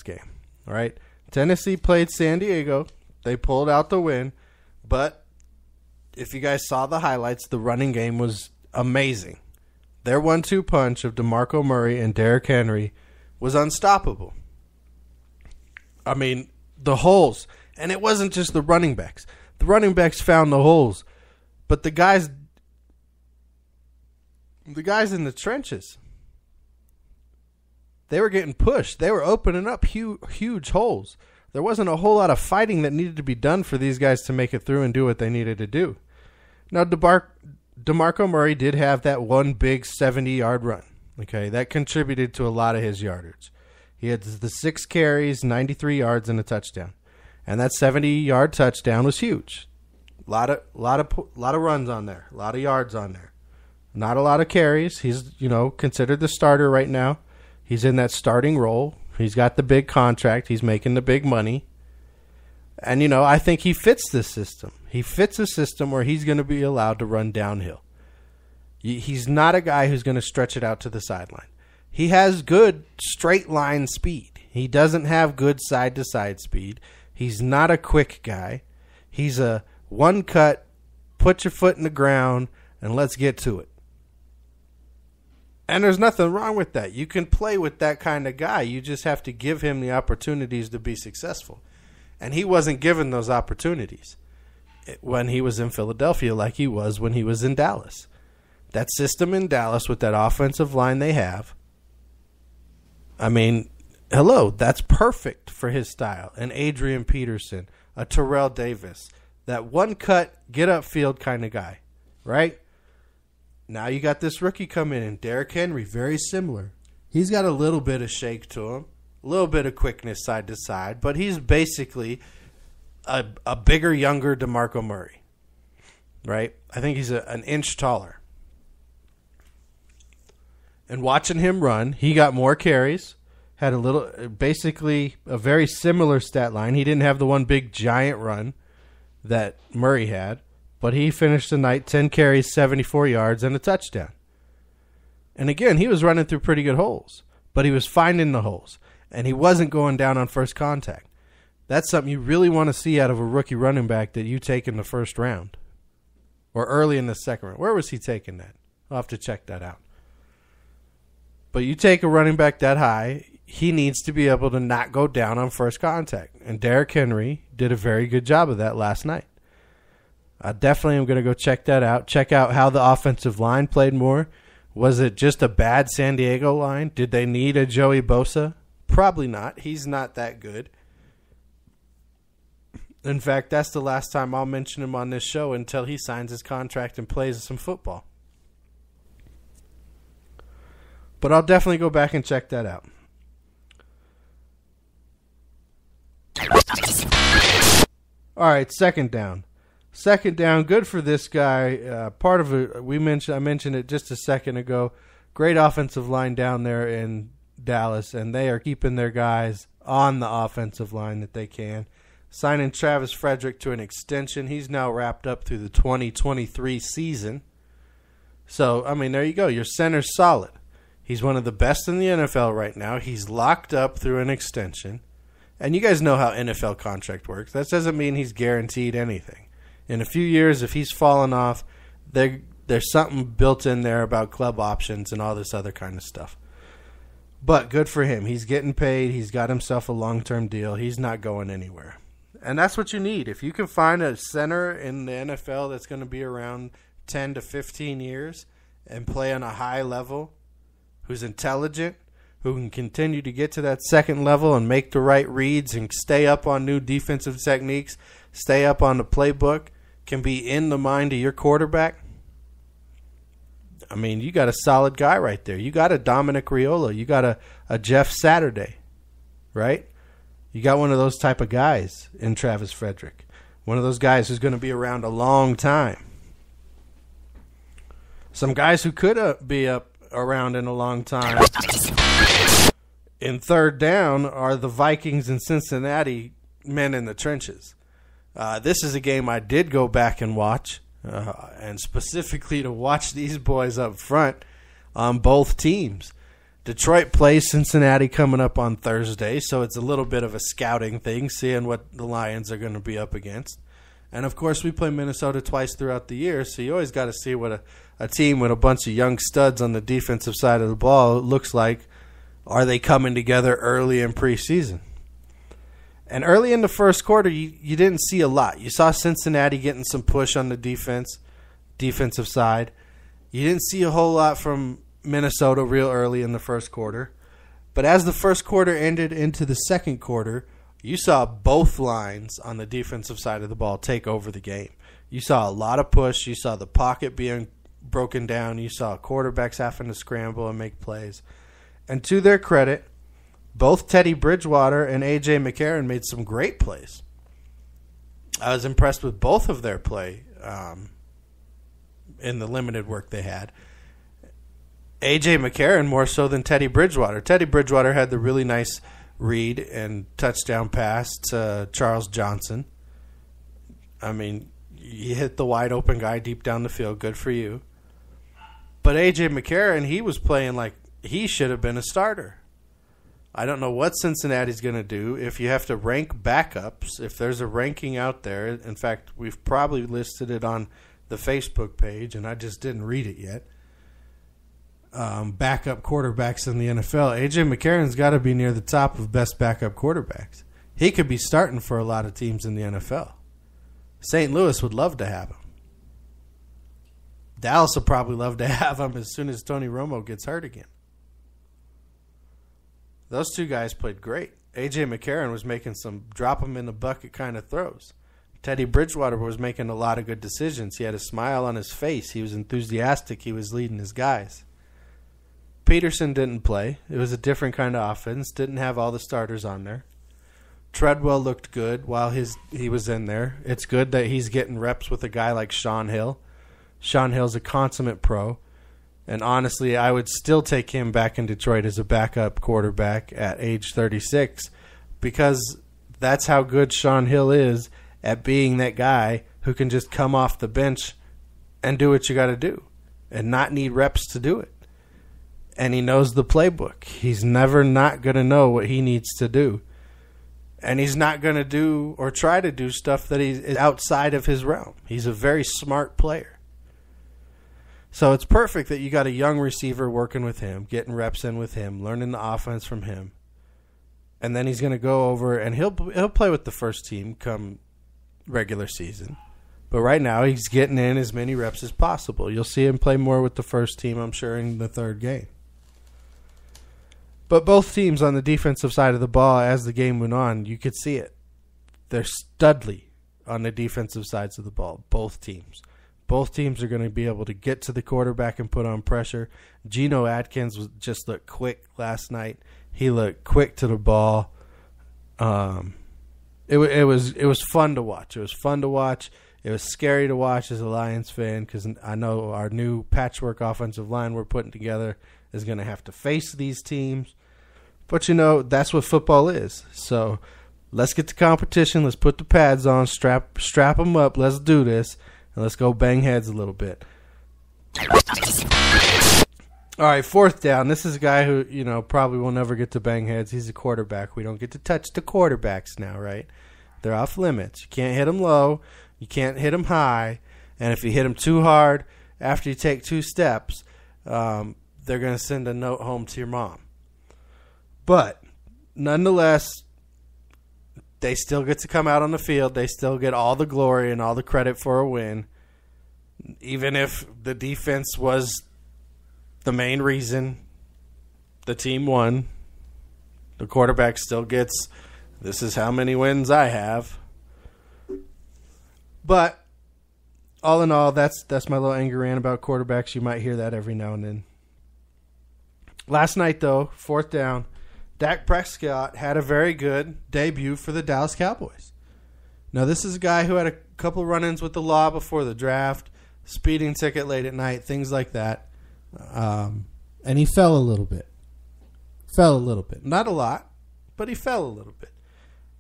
game. All right. Tennessee played San Diego. They pulled out the win. But if you guys saw the highlights, the running game was amazing. Their 1-2 punch of DeMarco Murray and Derrick Henry was unstoppable. I mean, the holes. And it wasn't just the running backs. The running backs found the holes. But the guys in the trenches, they were getting pushed. They were opening up huge holes. There wasn't a whole lot of fighting that needed to be done for these guys to make it through and do what they needed to do. Now, DeMarco Murray did have that one big 70-yard run. Okay, that contributed to a lot of his yardage. He had the 6 carries, 93 yards, and a touchdown. And that 70-yard touchdown was huge. A lot of runs on there, a lot of yards on there. Not a lot of carries. He's, considered the starter right now. He's in that starting role. He's got the big contract. He's making the big money. And, I think he fits this system. He fits a system where he's going to be allowed to run downhill. He's not a guy who's going to stretch it out to the sideline. He has good straight line speed. He doesn't have good side-to-side speed. He's not a quick guy. He's a one-cut, put your foot in the ground, and let's get to it. And there's nothing wrong with that. You can play with that kind of guy. You just have to give him the opportunities to be successful. And he wasn't given those opportunities when he was in Philadelphia like he was when he was in Dallas. That system in Dallas with that offensive line they have, I mean, hello, that's perfect for his style. An Adrian Peterson, a Terrell Davis, that one-cut, get-upfield kind of guy, right? Now you got this rookie come in, and Derrick Henry, very similar. He's got a little bit of shake to him, a little bit of quickness side to side, but he's basically a bigger, younger DeMarco Murray, right? I think he's an inch taller. And watching him run, he got more carries, had basically a very similar stat line. He didn't have the one big giant run that Murray had. But he finished the night 10 carries, 74 yards, and a touchdown. And again, he was running through pretty good holes. But he was finding the holes. And he wasn't going down on first contact. That's something you really want to see out of a rookie running back that you take in the first round. Or early in the second round. Where was he taking that? I'll have to check that out. But you take a running back that high, he needs to be able to not go down on first contact. And Derrick Henry did a very good job of that last night. I definitely am going to go check that out. Check out how the offensive line played more. Was it just a bad San Diego line? Did they need a Joey Bosa? Probably not. He's not that good. In fact, that's the last time I'll mention him on this show until he signs his contract and plays some football. But I'll definitely go back and check that out. All right, second down. Second down, good for this guy. Part of it, I mentioned it just a second ago. Great offensive line down there in Dallas, and they are keeping their guys on the offensive line that they can. Signing Travis Frederick to an extension. He's now wrapped up through the 2023 season. So, I mean, there you go. Your center's solid. He's one of the best in the NFL right now. He's locked up through an extension. And you guys know how NFL contract works. That doesn't mean he's guaranteed anything. In a few years, if he's fallen off, there's something built in there about club options and all this other kind of stuff. But good for him. He's getting paid. He's got himself a long-term deal. He's not going anywhere. And that's what you need. If you can find a center in the NFL that's going to be around 10 to 15 years and play on a high level, who's intelligent, who can continue to get to that second level and make the right reads and stay up on new defensive techniques, stay up on the playbook, can be in the mind of your quarterback, I mean, you got a solid guy right there. You got a Dominic Raiola. You got a Jeff Saturday, right? You got one of those type of guys in Travis Frederick. One of those guys who's going to be around a long time. Some guys who could be around in a long time in third down are the Vikings and Cincinnati men in the trenches. This is a game I did go back and watch, and specifically to watch these boys up front on both teams. Detroit plays Cincinnati coming up on Thursday, so it's a little bit of a scouting thing, seeing what the Lions are going to be up against. And, of course, we play Minnesota twice throughout the year, so you always got to see what a team with a bunch of young studs on the defensive side of the ball looks like. Are they coming together early in preseason? And early in the first quarter, you didn't see a lot. You saw Cincinnati getting some push on the defensive side. You didn't see a whole lot from Minnesota real early in the first quarter. But as the first quarter ended into the second quarter, you saw both lines on the defensive side of the ball take over the game. You saw a lot of push. You saw the pocket being broken down. You saw quarterbacks having to scramble and make plays. And to their credit, both Teddy Bridgewater and A.J. McCarron made some great plays. I was impressed with both of their play in the limited work they had. A.J. McCarron more so than Teddy Bridgewater. Teddy Bridgewater had the really nice read and touchdown pass to Charles Johnson. I mean, you hit the wide open guy deep down the field. Good for you. But A.J. McCarron, he was playing like he should have been a starter. I don't know what Cincinnati's going to do. If you have to rank backups, if there's a ranking out there, in fact, we've probably listed it on the Facebook page, and I just didn't read it yet. Backup quarterbacks in the NFL. A.J. McCarron's got to be near the top of best backup quarterbacks. He could be starting for a lot of teams in the NFL. St. Louis would love to have him. Dallas will probably love to have him as soon as Tony Romo gets hurt again. Those two guys played great. A.J. McCarron was making some drop-him-in-the-bucket kind of throws. Teddy Bridgewater was making a lot of good decisions. He had a smile on his face. He was enthusiastic. He was leading his guys. Peterson didn't play. It was a different kind of offense. Didn't have all the starters on there. Treadwell looked good while he was in there. It's good that he's getting reps with a guy like Sean Hill. Sean Hill's a consummate pro. And honestly, I would still take him back in Detroit as a backup quarterback at age 36 because that's how good Sean Hill is at being that guy who can just come off the bench and do what you got to do and not need reps to do it. And he knows the playbook. He's never not going to know what he needs to do. And he's not going to do or try to do stuff that is outside of his realm. He's a very smart player. So it's perfect that you got a young receiver working with him, getting reps in with him, learning the offense from him. And then he's going to go over and he'll play with the first team come regular season. But right now he's getting in as many reps as possible. You'll see him play more with the first team, I'm sure, in the third game. But both teams on the defensive side of the ball, as the game went on, you could see it. They're studly on the defensive sides of the ball, both teams. Both teams are going to be able to get to the quarterback and put on pressure. Geno Atkins just looked quick last night. He looked quick to the ball. It was fun to watch. It was fun to watch. It was scary to watch as a Lions fan because I know our new patchwork offensive line we're putting together is going to have to face these teams. But, that's what football is. So let's get to competition. Let's put the pads on, strap them up. Let's do this. And let's go bang heads a little bit. All right, fourth down. This is a guy who, probably will never get to bang heads. He's a quarterback. We don't get to touch the quarterbacks now, right? They're off limits. You can't hit them low. You can't hit them high. And if you hit them too hard after you take 2 steps, they're going to send a note home to your mom. But nonetheless, they still get to come out on the field. They still get all the glory and all the credit for a win. Even if the defense was the main reason the team won, the quarterback still gets, this is how many wins I have. But all in all, that's my little anger rant about quarterbacks. You might hear that every now and then. Last night, though, fourth down, Dak Prescott had a very good debut for the Dallas Cowboys. Now, this is a guy who had a couple run-ins with the law before the draft, speeding ticket late at night, things like that. And he fell a little bit. Not a lot, but he fell a little bit.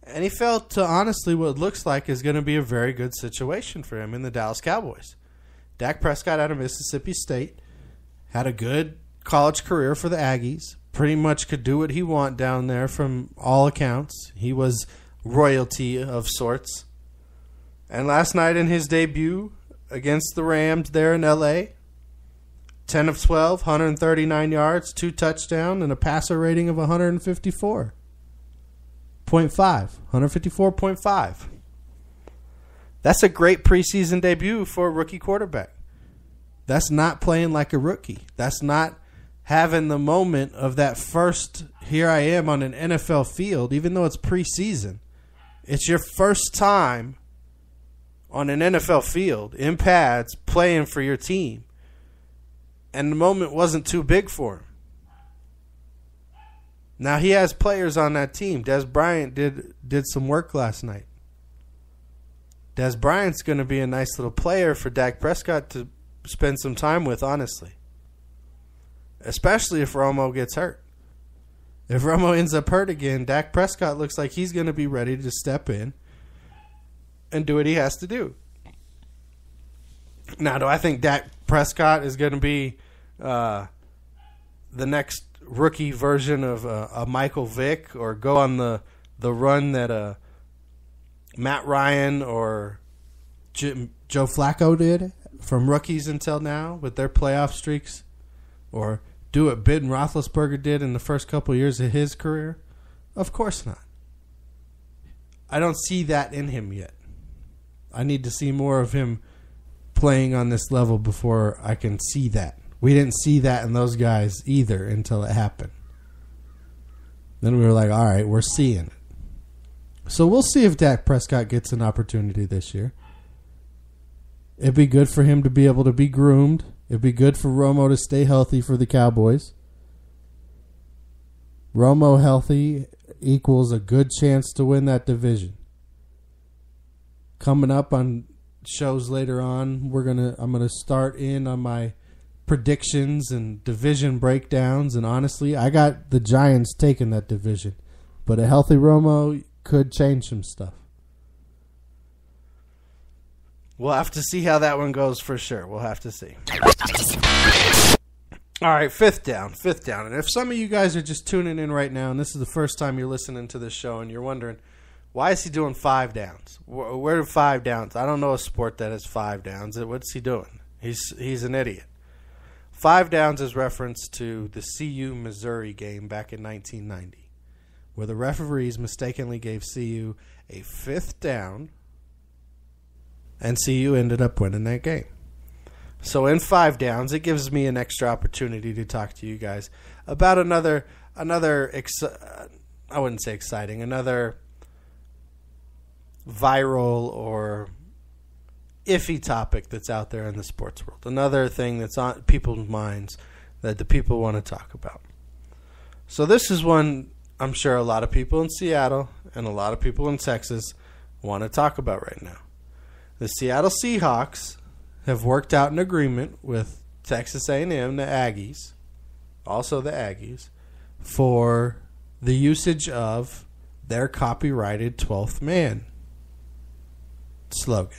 And he fell to, honestly, what looks like is going to be a very good situation for him in the Dallas Cowboys. Dak Prescott out of Mississippi State had a good college career for the Aggies, pretty much could do what he want down there from all accounts. He was royalty of sorts. And last night in his debut against the Rams there in L.A., 10 of 12, 139 yards, 2 touchdowns, and a passer rating of 154.5. 154.5. That's a great preseason debut for a rookie quarterback. That's not playing like a rookie. That's not having the moment of that first, here I am on an NFL field, even though it's preseason. It's your first time on an NFL field, in pads, playing for your team. And the moment wasn't too big for him. Now he has players on that team. Des Bryant did some work last night. Des Bryant's going to be a nice little player for Dak Prescott to spend some time with, honestly. Especially if Romo gets hurt. If Romo ends up hurt again, Dak Prescott looks like he's going to be ready to step in and do what he has to do. Now, do I think Dak Prescott is going to be the next rookie version of a Michael Vick, or go on the run that Matt Ryan or Joe Flacco did from rookies until now with their playoff streaks, or do what Ben Roethlisberger did in the first couple of years of his career? Of course not. I don't see that in him yet. I need to see more of him playing on this level before I can see that. We didn't see that in those guys either until it happened. Then we were like, all right, we're seeing it. So we'll see if Dak Prescott gets an opportunity this year. It'd be good for him to be able to be groomed. It'd be good for Romo to stay healthy for the Cowboys. Romo healthy equals a good chance to win that division. Coming up on shows later on, I'm gonna start in on my predictions and division breakdowns, and honestly, I got the Giants taking that division, but a healthy Romo could change some stuff. We'll have to see how that one goes for sure. We'll have to see. All right, fifth down. And if some of you guys are just tuning in right now, and this is the first time you're listening to this show, and you're wondering, why is he doing 5 downs? Where are 5 downs? I don't know a sport that has 5 downs. What's he doing? He's an idiot. 5 downs is reference to the CU Missouri game back in 1990, where the referees mistakenly gave CU a 5th down, and CU ended up winning that game. So in 5 downs, it gives me an extra opportunity to talk to you guys about another I wouldn't say exciting, another viral or iffy topic that's out there in the sports world. Another thing that's on people's minds that the people want to talk about. So this is one I'm sure a lot of people in Seattle and a lot of people in Texas want to talk about right now. The Seattle Seahawks have worked out an agreement with Texas A&M, the Aggies, also the Aggies, for the usage of their copyrighted 12th man slogan.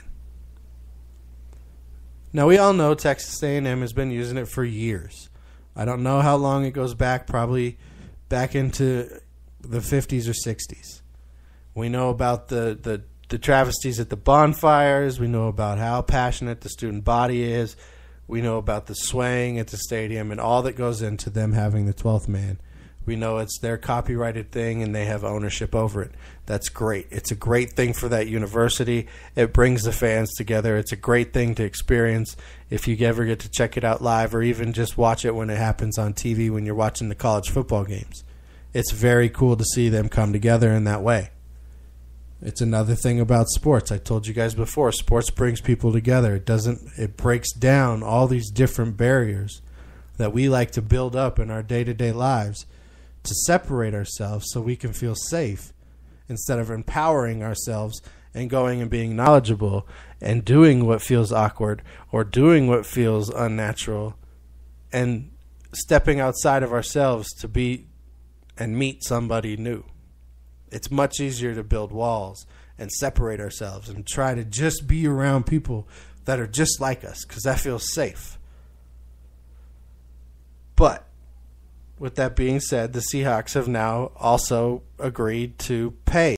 Now, we all know Texas A&M has been using it for years. I don't know how long it goes back, probably back into the 50s or 60s. We know about the travesties at the bonfires. We know about how passionate the student body is. We know about the swaying at the stadium and all that goes into them having the 12th man. We know it's their copyrighted thing and they have ownership over it. That's great. It's a great thing for that university. It brings the fans together. It's a great thing to experience if you ever get to check it out live or even just watch it when it happens on TV when you're watching the college football games. It's very cool to see them come together in that way. It's another thing about sports. I told you guys before, sports brings people together. It breaks down all these different barriers that we like to build up in our day-to-day lives to separate ourselves so we can feel safe instead of empowering ourselves and going and being knowledgeable and doing what feels awkward or doing what feels unnatural and stepping outside of ourselves to be and meet somebody new. It's much easier to build walls and separate ourselves and try to just be around people that are just like us because that feels safe. But with that being said, the Seahawks have now also agreed to pay